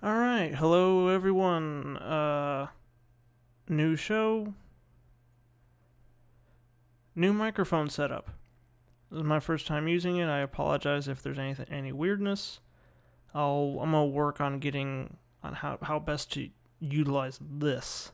All right, hello everyone. New show, new microphone setup. This is my first time using it. I apologize if there's any weirdness. I'm gonna work on getting on how best to utilize this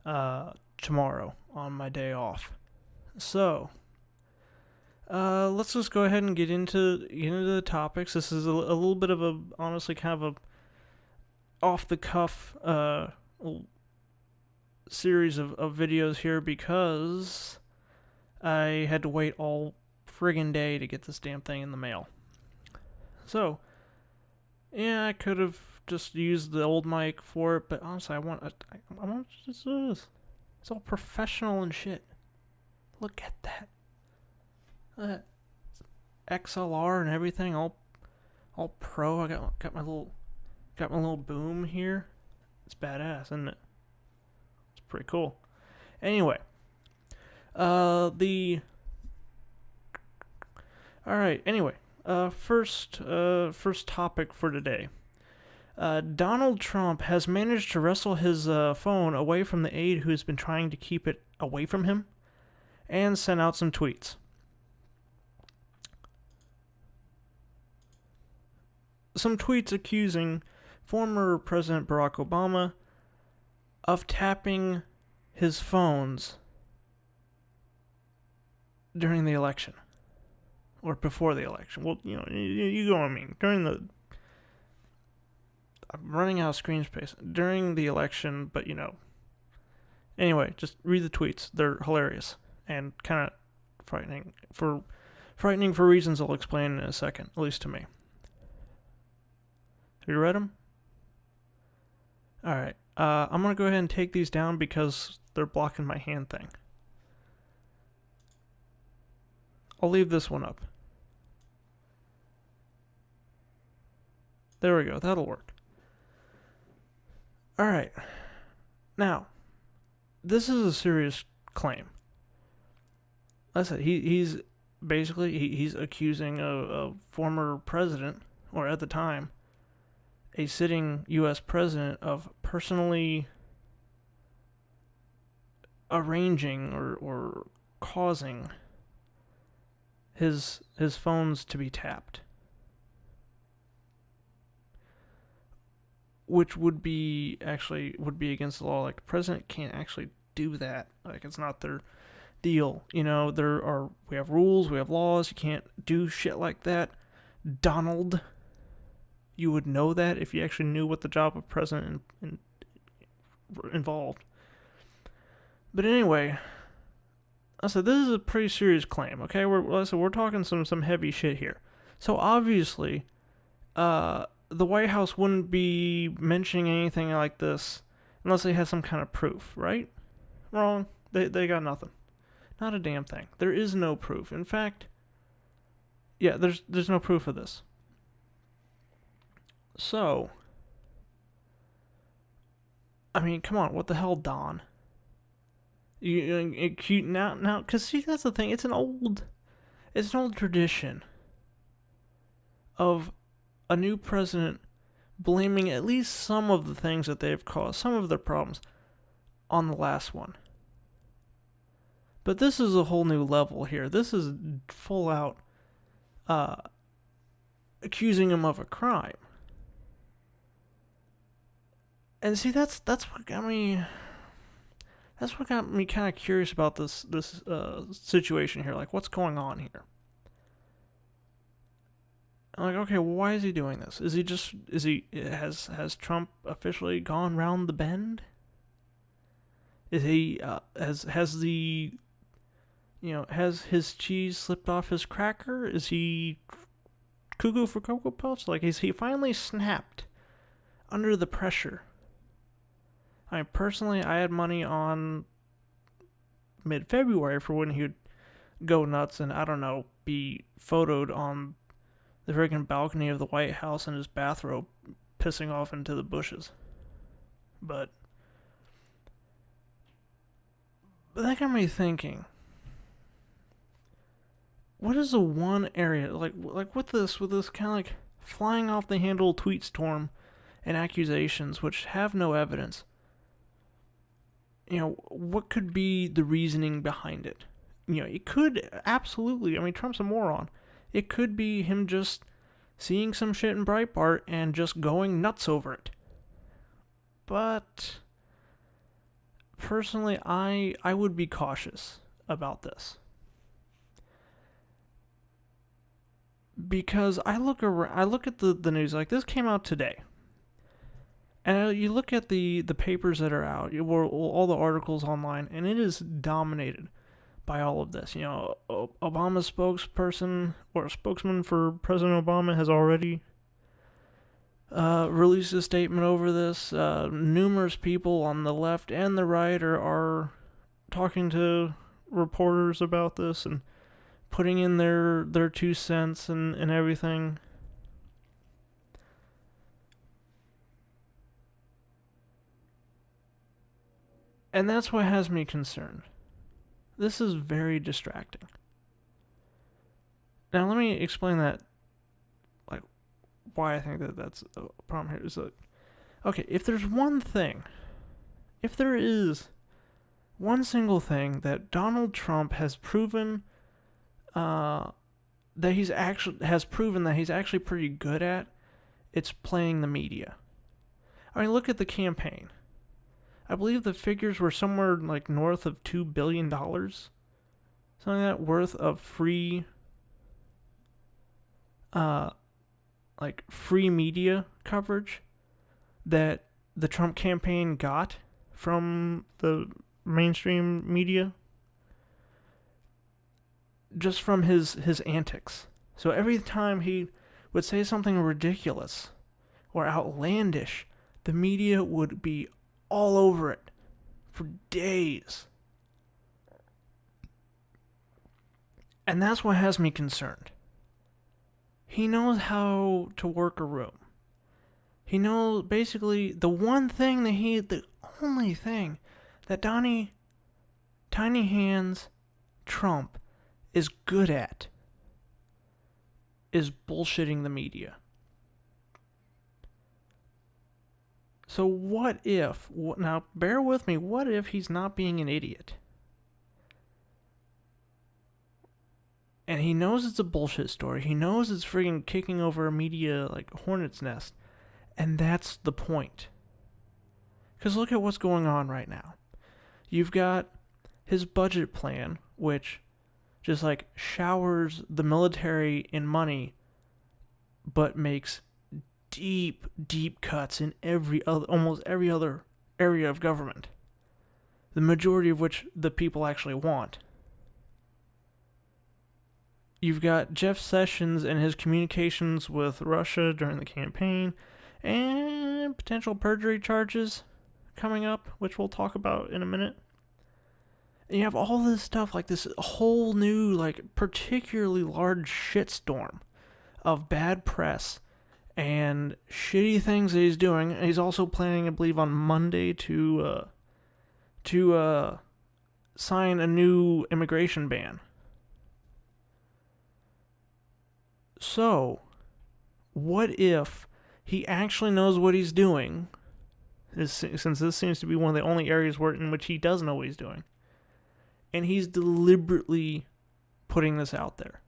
tomorrow on my day off. So, let's just go ahead and get into the topics. This is a little bit of a honestly kind of a off the cuff series of videos here because I had to wait all friggin' day to get this damn thing in the mail. So, yeah, I could have just used the old mic for it, but honestly, I want to just do this. It's all professional and shit. Look at that. XLR and everything, all pro. I got my little boom here. It's badass, isn't it? It's pretty cool. Anyway, first topic for today. Donald Trump has managed to wrestle his phone away from the aide who's been trying to keep it away from him, and sent out some tweets. Some tweets accusing former President Barack Obama of tapping his phones during the election. Or before the election. Well, you know what I mean. I'm running out of screen space. During the election, but Anyway, just read the tweets. They're hilarious. And kind of frightening for reasons I'll explain in a second, at least to me. Have you read them? Alright. I'm going to go ahead and take these down because they're blocking my hand thing. I'll leave this one up. There we go. That'll work. Alright. Now, this is a serious claim. Like I said, he's basically he's accusing a former president, or at the time, a sitting U.S. president, of personally arranging or causing his phones to be tapped, which would be against the law. Like, the president can't actually do that. Like, it's not their deal. We have rules, we have laws. You can't do shit like that. Donald, you would know that if you actually knew what the job of president involved. But anyway, I said this is a pretty serious claim. Okay, we're talking some heavy shit here. So obviously, the White House wouldn't be mentioning anything like this unless they had some kind of proof, right? Wrong. They got nothing. Not a damn thing. There is no proof. In fact, yeah, there's no proof of this. So, I mean, come on, what the hell, Don? You now, cause see, that's the thing. It's an old tradition of a new president blaming at least some of the things that they've caused, some of their problems, on the last one. But this is a whole new level here. This is full out accusing him of a crime. And see, that's what got me. That's what got me kind of curious about this situation here. Like, what's going on here? I'm like, okay, well, why is he doing this? Has Trump officially gone round the bend? Is he has his cheese slipped off his cracker? Is he cuckoo for Cocoa Puffs? Like, is he finally snapped under the pressure? I mean, personally, I had money on mid-February for when he would go nuts and, I don't know, be photoed on the friggin' balcony of the White House in his bathrobe, pissing off into the bushes. But that got me thinking, what is the one area, like with this kind of like flying off the handle tweet storm and accusations which have no evidence, what could be the reasoning behind it? It could absolutely, Trump's a moron. It could be him just seeing some shit in Breitbart and just going nuts over it. But personally, I would be cautious about this. Because I look at the news, like this came out today. And you look at the papers that are out, all the articles online, and it is dominated by all of this. Obama's spokesperson or spokesman for President Obama has already released a statement over this. Numerous people on the left and the right are talking to reporters about this and putting in their 2 cents and everything. And that's what has me concerned. This is very distracting. Now, let me explain that, like, why I think that's a problem here. Is that, okay, if there is one single thing that Donald Trump has proven that he's actually pretty good at, it's playing the media. Look at the campaign. I believe the figures were somewhere like north of $2 billion. Something like that worth of free media coverage that the Trump campaign got from the mainstream media. Just from his antics. So every time he would say something ridiculous or outlandish, the media would be all over it for days. And that's what has me concerned. He knows how to work a room. He knows basically the only thing that Tiny Hands Trump is good at is bullshitting the media. So what if, now bear with me, what if he's not being an idiot? And he knows it's a bullshit story. He knows it's friggin' kicking over a media like hornet's nest. And that's the point. Because look at what's going on right now. You've got his budget plan, which just like showers the military in money, but makes deep cuts in almost every other area of government. The majority of which the people actually want. You've got Jeff Sessions and his communications with Russia during the campaign, and potential perjury charges coming up, which we'll talk about in a minute. And you have all this stuff, like this whole new, like, particularly large shitstorm of bad press and shitty things that he's doing. And he's also planning, I believe, on Monday to sign a new immigration ban. So, what if he actually knows what he's doing, since this seems to be one of the only areas in which he does know what he's doing, and he's deliberately putting this out there.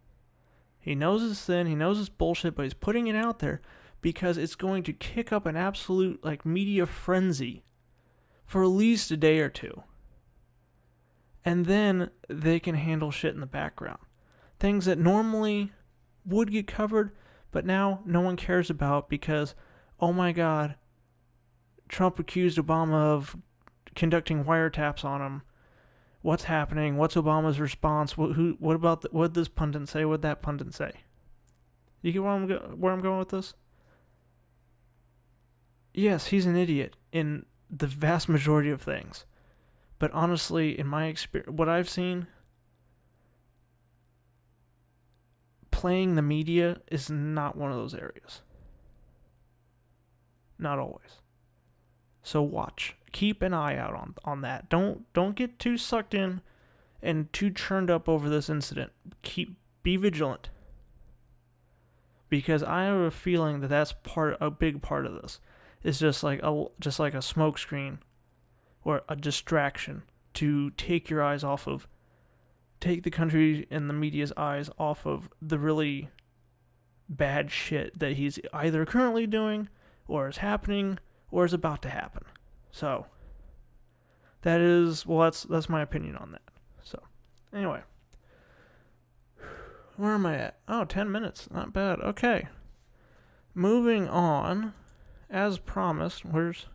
He knows it's thin, he knows it's bullshit, but he's putting it out there because it's going to kick up an absolute like media frenzy for at least a day or two. And then they can handle shit in the background. Things that normally would get covered, but now no one cares about because, oh my god, Trump accused Obama of conducting wiretaps on him. What's happening? What's Obama's response? What did this pundit say? What did that pundit say? You get where I'm going with this? Yes, he's an idiot in the vast majority of things. But honestly, in my experience, what I've seen, playing the media is not one of those areas. Not always. So watch. Keep an eye out on that. Don't get too sucked in and too churned up over this incident. Be vigilant. Because I have a feeling that that's a big part of this. is just like a smokescreen or a distraction to take the country and the media's eyes off of the really bad shit that he's either currently doing or is happening or is about to happen. So that's my opinion on that. So anyway, where am I at? Oh, 10 minutes. Not bad. Okay. Moving on. As promised, where's